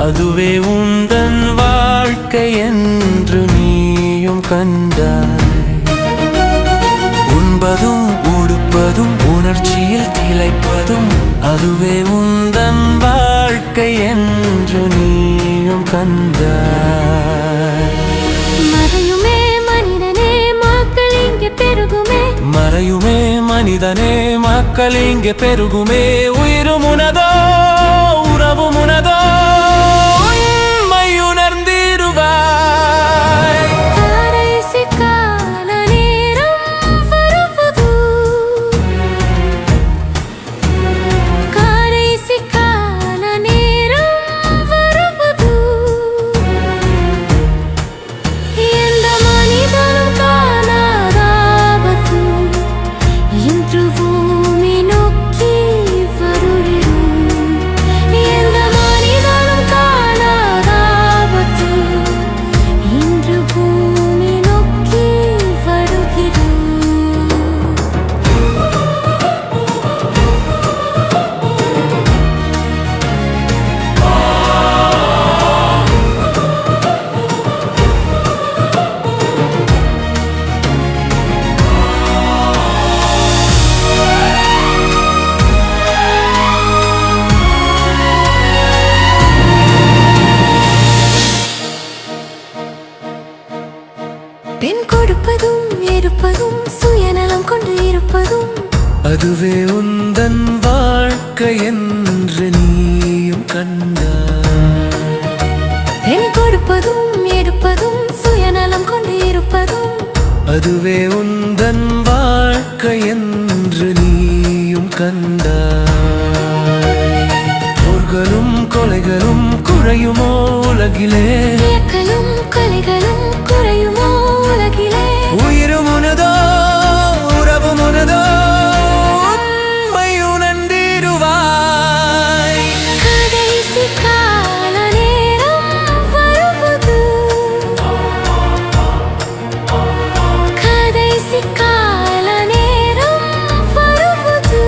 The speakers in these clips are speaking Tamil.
அதுவே உந்தன் வாழ்க்கை என்று நீயும் கண்டாய். உண்பதும் உடுப்பதும் உணர்ச்சியில் திளைப்பதும் அதுவே உந்தன் வாழ்க்கை என்று நீயும் கண்டாய். மறையுமே மனிதனே மக்கள் இங்கே பெருகுமே, மறையுமே மனிதனே மக்கள் இங்கே பெருகுமே. உயிரும் உனதோ உறவும் உனதோ உண்மை உணர்ந்திடுவாய். கடைசி கால நேரம் வருவது, கடைசி கால நேரம் வருவது. எந்த மனிதனும் காணாத ஆபத்து இன்று பூமி நோக்கி வருகிறோம். எந்த மனிதனும் காணாத ஆபத்து இன்று பூமி நோக்கி வருகிறோம். பெண் கொடுப்பதும் எடுப்பதும் சுயநலம் கொண்டு இருப்பதும் அதுவே உந்தன் வாழ்க்கை என்று நீயும் கண்டாய். பெண் கொடுப்பதும் எடுப்பதும் சுயநலம் கொண்டு இருப்பதும் அதுவே உந்தன் வாழ்க்கை என்று நீயும் கண்டாய். போர்களும் கொலைகளும் குறையுமோ உலகிலே, இயக்கலும் கொலைகளும் குறையுமோ உலகிலே. உயிரும் உனதோ உறவும் உனதோ உண்மை உணர்ந்திடுவாய். கடைசி கால நேரம் வருவது, கடைசி கால நேரம் வருவது.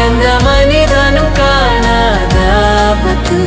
எந்த மனிதனும் காணாத ஆபத்து